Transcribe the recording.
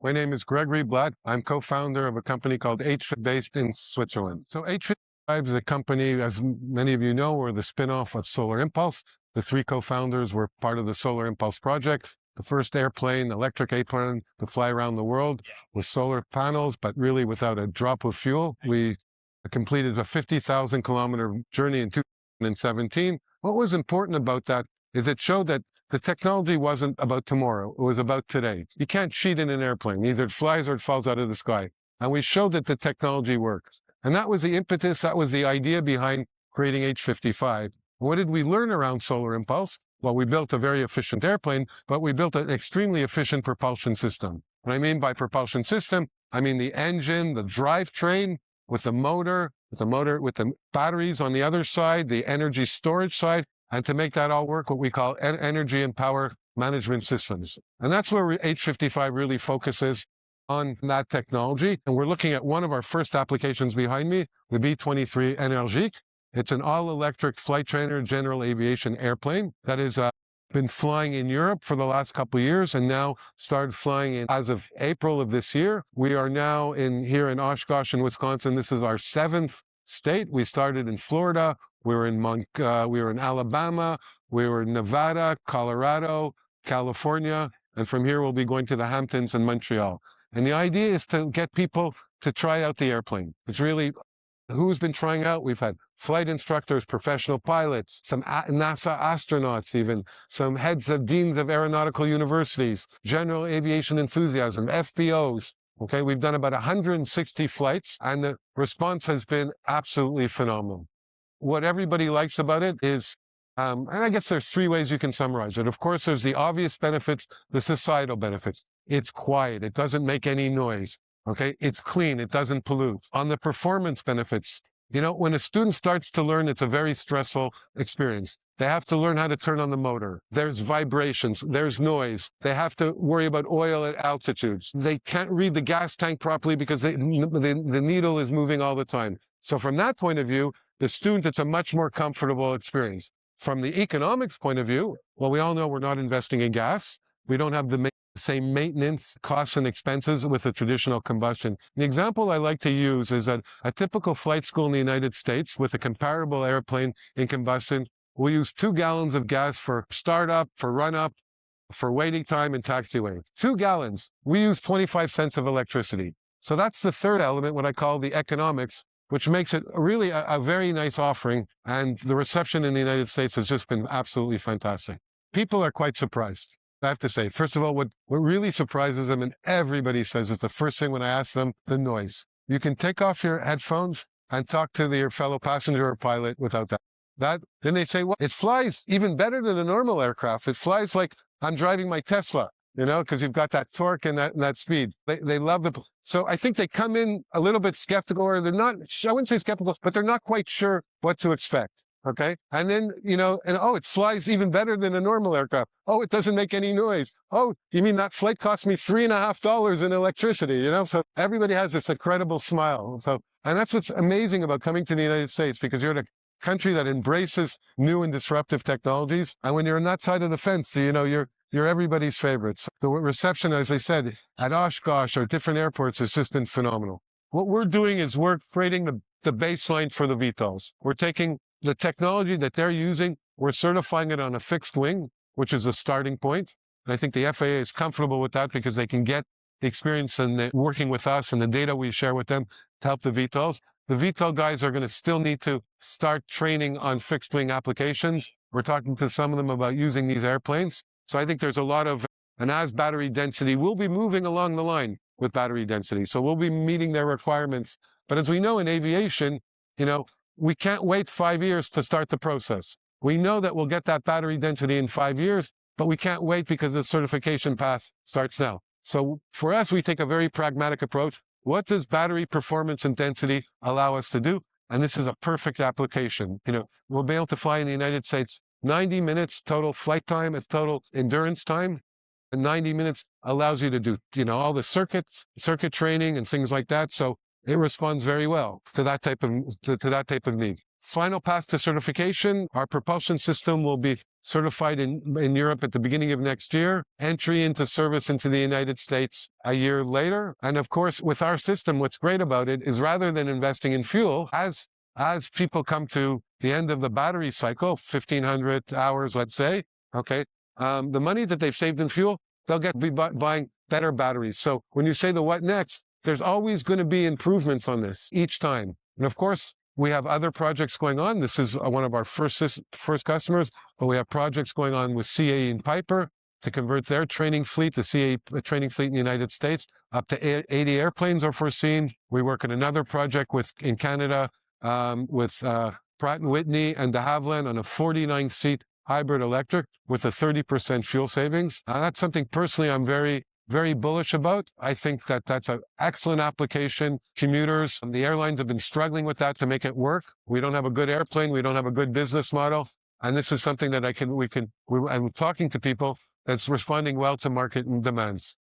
My name is Gregory Blatt. I'm co-founder of a company called H55 based in Switzerland. So H55 is a company, as many of you know, we're the spin-off of Solar Impulse. The three co-founders were part of the Solar Impulse project, the first airplane, electric airplane to fly around the world with solar panels, but really without a drop of fuel. We completed a 50,000 kilometer journey in 2017. What was important about that is it showed that the technology wasn't about tomorrow. It was about today. You can't cheat in an airplane. Either it flies or it falls out of the sky. And we showed that the technology works. And that was the impetus. That was the idea behind creating H55. What did we learn around Solar Impulse? Well, we built a very efficient airplane, but we built an extremely efficient propulsion system. What I mean by propulsion system, I mean the engine, the drivetrain with the motor, with the batteries on the other side, the energy storage side, and to make that all work, what we call energy and power management systems. And that's where H55 really focuses on that technology. And we're looking at one of our first applications behind me, the B-23 Energique. It's an all-electric flight trainer general aviation airplane that has been flying in Europe for the last couple of years and now started flying in as of April of this year. We are now here in Oshkosh in Wisconsin. This is our 7th state. We started in Florida. We were in Alabama, we were in Nevada, Colorado, California, and from here we'll be going to the Hamptons and Montreal. And the idea is to get people to try out the airplane. It's really, who's been trying out? We've had flight instructors, professional pilots, some NASA astronauts even, some heads of deans of aeronautical universities, general aviation enthusiasm, FBOs. Okay, we've done about 160 flights, and the response has been absolutely phenomenal. What everybody likes about it is, and I guess there's three ways you can summarize it. Of course, there's the obvious benefits, the societal benefits. It's quiet. It doesn't make any noise. Okay. It's clean. It doesn't pollute. On the performance benefits, you know, when a student starts to learn, it's a very stressful experience. They have to learn how to turn on the motor. There's vibrations. There's noise. They have to worry about oil at altitudes. They can't read the gas tank properly because the needle is moving all the time. So from that point of view, the student, it's a much more comfortable experience. From the economics point of view, well, we all know we're not investing in gas. We don't have the same maintenance costs and expenses with a traditional combustion. The example I like to use is that a typical flight school in the United States with a comparable airplane in combustion will use 2 gallons of gas for startup, for run-up, for waiting time and taxiway. 2 gallons. We use 25 cents of electricity. So that's the third element, what I call the economics, which makes it really a very nice offering. And the reception in the United States has just been absolutely fantastic. People are quite surprised, I have to say. First of all, what really surprises them, and everybody says it's the first thing when I ask them, the noise. You can take off your headphones and talk to your fellow passenger or pilot without that. Then they say, well, it flies even better than a normal aircraft. It flies like I'm driving my Tesla. You know, because you've got that torque and that speed. They love it. So I think they come in a little bit skeptical, or they're not, I wouldn't say skeptical, but they're not quite sure what to expect. Okay. And then, you know, oh, it flies even better than a normal aircraft. Oh, it doesn't make any noise. Oh, you mean that flight cost me $3.50 in electricity, you know? So everybody has this incredible smile. So, and that's what's amazing about coming to the United States, because you're in a country that embraces new and disruptive technologies. And when you're on that side of the fence, you know, you're everybody's favorites. The reception, as I said, at Oshkosh or different airports has just been phenomenal. What we're doing is we're creating the baseline for the VTOLs. We're taking the technology that they're using, we're certifying it on a fixed wing, which is the starting point. And I think the FAA is comfortable with that because they can get the experience and working with us and the data we share with them to help the VTOLs. The VTOL guys are going to still need to start training on fixed wing applications. We're talking to some of them about using these airplanes. So I think there's a lot of, and as battery density, we'll be moving along the line with battery density. So we'll be meeting their requirements. But as we know in aviation, you know, we can't wait 5 years to start the process. We know that we'll get that battery density in 5 years, but we can't wait because the certification path starts now. So for us, we take a very pragmatic approach. What does battery performance and density allow us to do? And this is a perfect application. You know, we'll be able to fly in the United States 90 minutes total flight time and total endurance time. And 90 minutes allows you to do, you know, all the circuit training and things like that. So it responds very well to that type of need. Final path to certification, our propulsion system will be certified in Europe at the beginning of next year, entry into service into the United States a year later. And of course, with our system, what's great about it is rather than investing in fuel, as people come to the end of the battery cycle, 1,500 hours, let's say, okay, the money that they've saved in fuel, they'll get to be buying better batteries. So when you say the what next, there's always going to be improvements on this each time. And of course, we have other projects going on. This is one of our first customers, but we have projects going on with CAE and Piper to convert their training fleet, the CAE training fleet in the United States. Up to 80 airplanes are foreseen. We work on another project in Canada with Pratt & Whitney and de Havilland on a 49-seat hybrid electric with a 30% fuel savings. That's something personally I'm very bullish about. I think that that's an excellent application. Commuters, the airlines have been struggling with that to make it work. We don't have a good airplane. We don't have a good business model. And this is something that I'm talking to people that's responding well to market demands.